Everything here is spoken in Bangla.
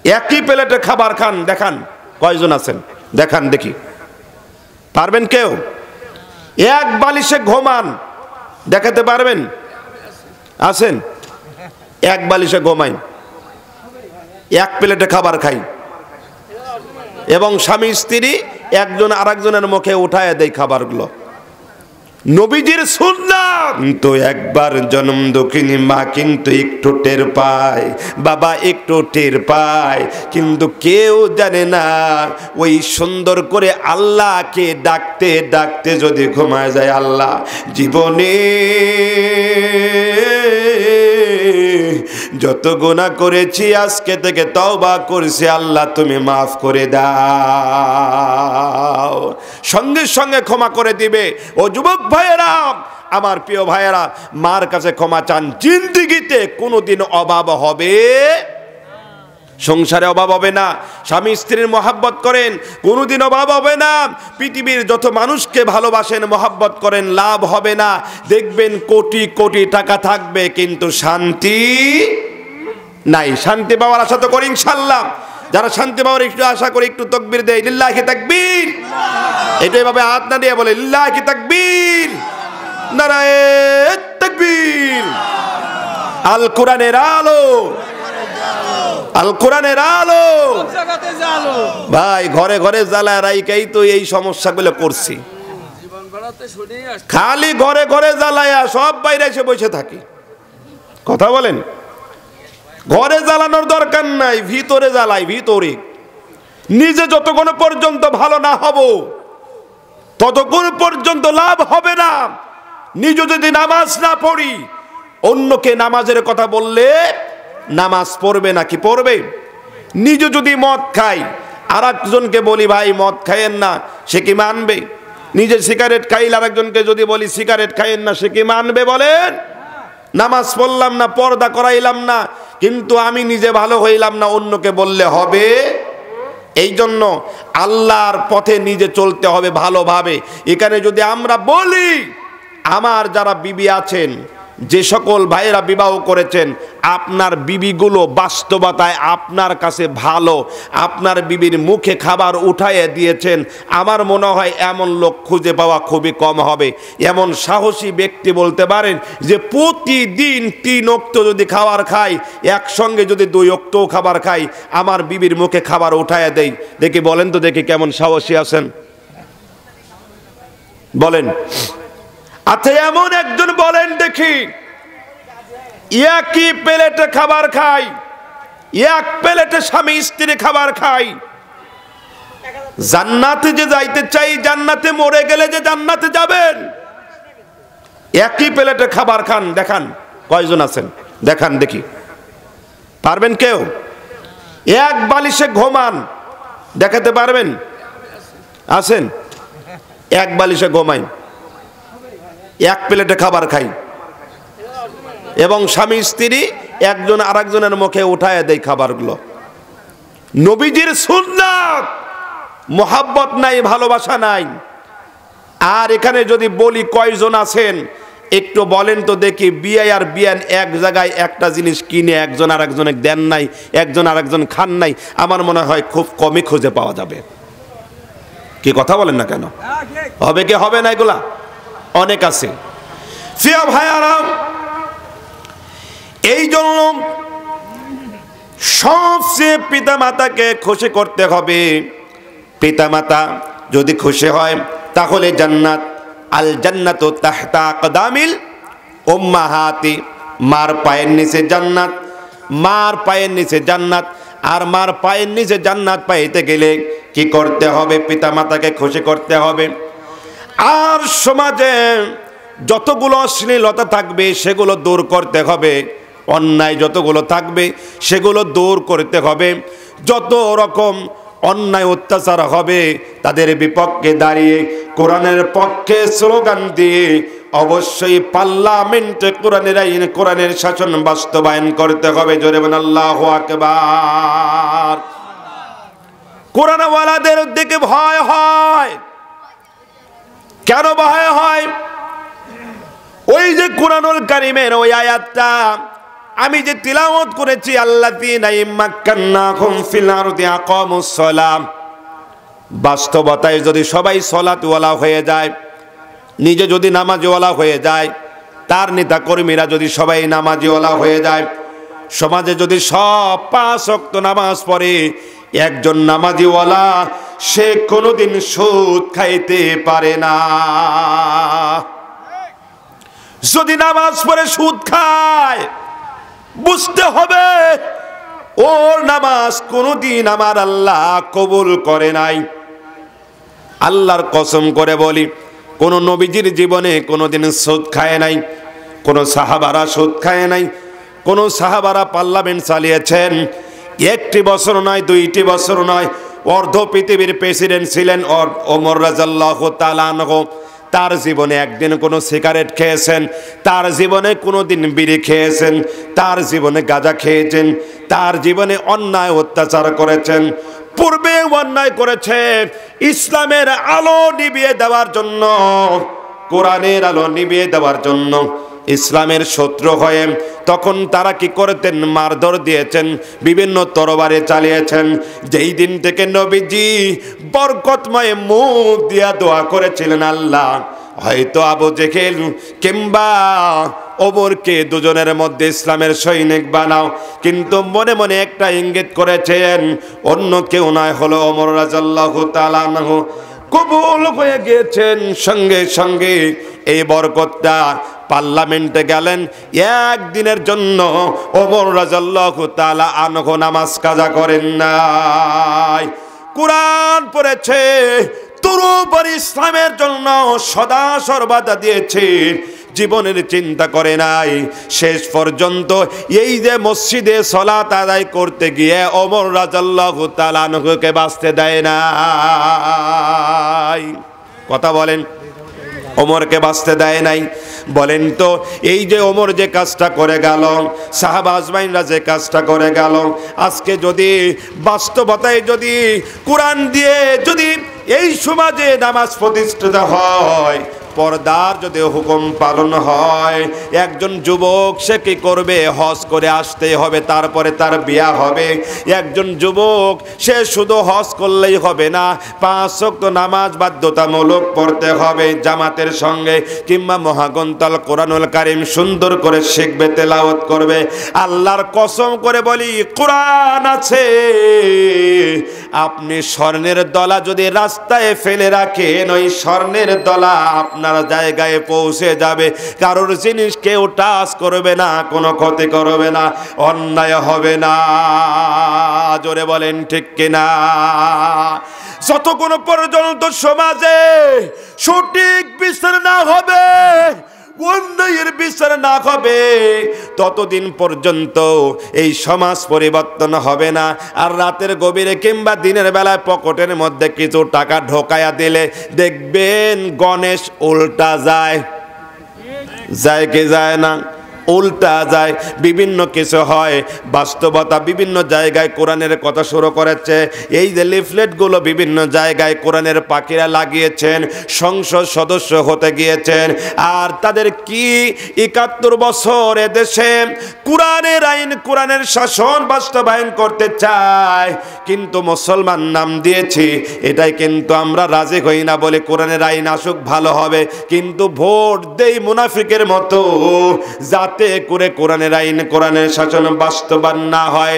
একই প্লেটে খাবার খান, দেখান কয়জন আছেন, দেখান দেখি, পারবেন কেউ? এক বালিশে ঘুমান, দেখাতে পারবেন? আছেন? এক বালিশে ঘুমাই, এক প্লেটে খাবার খাই, এবং স্বামী স্ত্রী একজন আরেকজনের মুখে উঠায় দেয় খাবারগুলো। নবীজির সুন্নাত। তো একবার জন্ম দুঃখিনী মা কিন্তু একটু টের পায়, বাবা একটু টের পায়, কিন্তু কেউ জানে না ওই সুন্দর করে আল্লাহকে ডাকতে ডাকতে যদি ঘুমায় যায়, আল্লাহ জীবনে যত গুনাহ করেছি আজকে থেকে তওবা করছি, আল্লাহ তুমি মাফ করে দাও, সঙ্গে সঙ্গে ক্ষমা করে দিবে। ও যুবক ভাইয়েরা, আমার প্রিয় ভাইয়েরা, মার কাছে ক্ষমা চান, জিন্দেগিতে কোনোদিন অভাব হবে, সংসারে অভাব হবে না। স্বামী স্ত্রীর মহাব্বত করেন, কোনোদিন অভাব হবে না। পৃথিবীর যত মানুষকে ভালোবাসেন, মহাব্বত করেন, লাভ হবে না। দেখবেন কোটি কোটি টাকা থাকবে কিন্তু শান্তি নাই। শান্তি পাওয়ার আশা তো করি ইনশাআল্লাহ। যারা শান্তি পাওয়ার একটু আশা করে একটু তাকবীর দেয়, লিল্লাহি তাকবীর। এটা এভাবে হাত না দিয়ে বলে লিল্লাহি তাকবীর, নারায়ে তাকবীর। আল কোরআনের আলো, আল কোরআনের আলো। ভাই ঘরে ঘরে জ্বালা রাইকাই তো এই সমস্যাগুলো করছি, খালি ঘরে ঘরে জ্বালায়া সব বাইরে এসে বসে থাকি। কথা বলেন, ঘরে জ্বালানোর দরকার নাই, ভিতরে জ্বালাই, ভিতরে। নিজে যতক্ষণ পর্যন্ত ভালো না হব ততক্ষণ পর্যন্ত লাভ হবে না। নিজে যদি নামাজ না পড়ি, অন্যকে নামাজের কথা বললে নামাজ পড়বে নাকি পড়বে? নিজে যদি মদ খাই, আর একজনকে বলি ভাই মদ খাইয়েন না, সে কি মানবে? নিজে সিগারেট খাইলে আর একজনকে যদি বলি সিগারেট খাইয়েন না, সে কি মানবে বলেন? নামাজ পড়লাম না, পর্দা করাইলাম না, কিন্তু আমি নিজে ভালো হইলাম না, অন্যকে বললে হবে? এই জন্য আল্লাহর পথে নিজে চলতে হবে ভালোভাবে। এখানে যদি আমরা বলি, আমার যারা বিবি আছেন, যে সকল ভাইয়েরা বিবাহ করেছেন, আপনার বিবিগুলো বাস্তবতায় আপনার কাছে ভালো, আপনার বিবির মুখে খাবার উঠাইয়ে দিয়েছেন, আমার মনে হয় এমন লোক খুঁজে পাওয়া খুবই কম হবে। এমন সাহসী ব্যক্তি বলতে পারেন যে প্রতিদিন 3 ওয়াক্ত যদি খাবার খাই, একসঙ্গে যদি 2 ওয়াক্তও খাবার খাই, আমার বিবির মুখে খাবার উঠাইয়ে দেই। দেখি বলেন তো, দেখি কেমন সাহসী আছেন বলেন। আচ্ছা এমন একজন বলেন দেখি, একই প্লেটে খাবার খাই, এক প্লেটে স্বামী স্ত্রী খাবার খাই, জান্নাতে যে যাইতে চাই, জান্নাতে মরে গেলে যে জান্নাতে যাবেন, একই প্লেটে খাবার খান, দেখান কয়জন আছেন, দেখান দেখি, পারবেন কেউ? এক বালিশে ঘুমান, দেখাতে পারবেন? আছেন? এক বালিশে ঘুমাই, এক প্লেটে খাবার খাই, এবং স্বামী স্ত্রী একজন আরেকজনের মুখে উঠায় দেয় খাবারগুলো। নবীজির সুন্নাত। মোহাব্বত নাই, ভালোবাসা নাই। আর এখানে যদি বলি কয়জন আছেন একটু বলেন তো দেখি, বিয়ে আর বিয়ান এক জায়গায় একটা জিনিস কিনে একজন আরেকজনের দেন নাই, একজন আরেকজন খান নাই, আমার মনে হয় খুব কমই খুঁজে পাওয়া যাবে। কি কথা বলেন না কেন? হবে কি হবে না? এগুলা অনেক আছে। প্রিয় ভাইয়ারা, এই জন্য সবচেয়ে পিতা মাতাকে খুশি করতে হবে। পিতা মাতা যদি খুশি হয় তাহলে জান্নাত, আল জান্নাতু তাহতা আকদামিল উম্মাহাতি, মার পায়ের নিচে জান্নাত, মার পায়ের নিচে জান্নাত। আর মার পায়ের নিচে জান্নাত পাইতে গেলে কি করতে হবে? পিতা মাতাকে খুশি করতে হবে। আর সমাজে যতগুলো অশ্লীলতা থাকবে সেগুলো দূর করতে হবে, অন্যায় যতগুলো থাকবে সেগুলো দূর করতে হবে। যত রকম অন্যায় অত্যাচার হবে তাদের বিপক্ষে দাঁড়িয়ে কোরআনের পক্ষে স্লোগান দিয়ে অবশ্যই পার্লামেন্টে কোরআনের আইন, কোরআনের শাসন বাস্তবায়ন করতে হবে। জোরে বলেন আল্লাহু আকবার। কোরআনওয়ালাদের দিকে ভয় হয়। কেন ভয় হয়? ওই যে কোরআনুল কারীমের ওই আয়াতটা, আমি যে তিলাওয়াত করেছি আল্লাযীনা ইম্মাক্কান্নাহুম ফিল আরদি আকামুস সালাম, বাস্তবতায় যদি সবাই সালাতওয়ালা হয়ে যায়, নিজে যদি নামাজওয়ালা হয়ে যায়, তার নেতা কর্মীরা যদি সবাই নামাজওয়ালা হয়ে যায়, সমাজে যদি সব 5 ওয়াক্ত নামাজ পড়ে, একজন নামাজিওয়ালা সে কোনোদিন সুদ খাইতে পারে না। যদি নামাজ পড়ে সুদ খায়, বুঝতে হবে ওর নামাজ কোনোদিন আমার আল্লাহ কবুল করে নাই। আল্লাহর কসম করে বলি, কোন নবীজির জীবনে কোনোদিন সুদ খায় নাই, কোন সাহাবারা সুদ খায় নাই। কোন সাহাবারা পার্লামেন্ট চালিয়েছেন, 1টি বছর নয়, 2টি বছর নয়, অর্ধ পৃথিবীর প্রেসিডেন্ট ছিলেন ওমর রাদিয়াল্লাহু তাআলা আনহু। তার জীবনে একদিন কোনো সিগারেট খেয়েছেন, তার জীবনে কোনো দিন বিড়ি খেয়েছেন, তার জীবনে গাঁজা খেয়েছেন, তার জীবনে অন্যায় অত্যাচার করেছেন, পূর্বে অন্যায় করেছে। ইসলামের আলো নিভিয়ে দেওয়ার জন্য, কোরআনের আলো নিভিয়ে দেওয়ার জন্য ইসলামের শত্রু হয়ে তখন তারা কি করতেন? মারধর দিয়েছেন, বিভিন্ন তরবারে চালিয়েছেন। যেই দিন থেকে নবীজি বরকতময় মুখ দিয়া দোয়া করেছিলেন, আল্লাহ হয়তো আবু জেহেল কিংবা ওমরকে দুজনের মধ্যে ইসলামের সৈনিক বানাও, কিন্তু মনে মনে একটা ইঙ্গিত করেছেন, অন্য কেউ নয়, হলো ওমর রাদিয়াল্লাহু তাআলা আনহু। কবুল হয়ে গিয়েছেন। সঙ্গে সঙ্গে এই বরকতটা পার্লামেন্টে গেলেন, একদিনের জন্য ওমর রাদিয়াল্লাহু তাআলা আনহু নামাজ কাজা করেন নাই, কোরআন পড়েছে, তরুপর ইসলামের জন্য সদা সর্বদা দিয়েছে, জীবনের চিন্তা করে নাই। শেষ পর্যন্ত এই যে মসজিদে সালাত আদায় করতে গিয়ে ওমর রাদিয়াল্লাহু তাআলা আনহুকে বাঁচতে দেয় না। কথা বলেন, ওমরকে বাঁচতে দেয় নাই। বলেন তো, এই যে ওমর যে কাজটা করে গেল, সাহাবা আজমাইনরা যে কাজটা করে গেল, আজকে যদি বাস্তবতায় যদি কোরআন দিয়ে যদি এই সমাজে নামাজ প্রতিষ্ঠিত হয়, পর্দার যদি হুকুম পালন হয়, একজন যুবক সে কি করবে? হজ করে আসতে হবে, তারপরে তার বিয়া হবে। একজন যুবক সে শুধু হজ করলেই হবে না, 5 ওয়াক্ত নামাজ বাধ্যতামূলক পড়তে হবে জামাতের সঙ্গে, কিংবা মহাগ্রন্থ কোরআনুল কারীম সুন্দর করে শিখবে, তেলাওয়াত করবে। আল্লাহর কসম করে বলি, কোরআন আছে, আপনি স্বর্ণের দলা যদি রাস্তায় ফেলে রাখেন, ওই স্বর্ণের দলা আপনার জায়গায় পৌঁছে যাবে, কারোর জিনিস কেউ টাচ করবে না, কোনো ক্ষতি করবে না, অন্যায় হবে না। জোরে বলেন ঠিক কিনা? যতক্ষণ পর্যন্ত সমাজে সঠিক বিচার না হবে, অন্যায়ের বিচার না হবে, ততদিন পর্যন্ত এই সমাজ পরিবর্তন হবে না। আর রাতের গভীরে কিংবা দিনের বেলায় পকেটের মধ্যে কিছু টাকা ঢোকায়া দিলে দেখবেন গণেশ উল্টা যায়, যায় কি যায় না? উল্টা যায়, বিভিন্ন কিছু হয়। বাস্তবতা বিভিন্ন জায়গায় কোরআনের কথা শুরু করেছে। এই যে লিফলেটগুলো বিভিন্ন জায়গায় কোরআনের পাখিরা লাগিয়েছেন, সংসদ সদস্য হতে গিয়েছেন, আর তাদের কি 71 বছর এদেশে কোরআনের আইন, কোরআনের শাসন বাস্তবায়ন করতে চায়, কিন্তু মুসলমান নাম দিয়েছি, এটাই কিন্তু আমরা রাজি হই না। বলে কোরআনের আইন আসুক, ভালো হবে, কিন্তু ভোট দেই মুনাফিকের মতো, যাতে করে কোরআনের আইন, কোরআনের শাসন বাস্তবায়ন না হয়।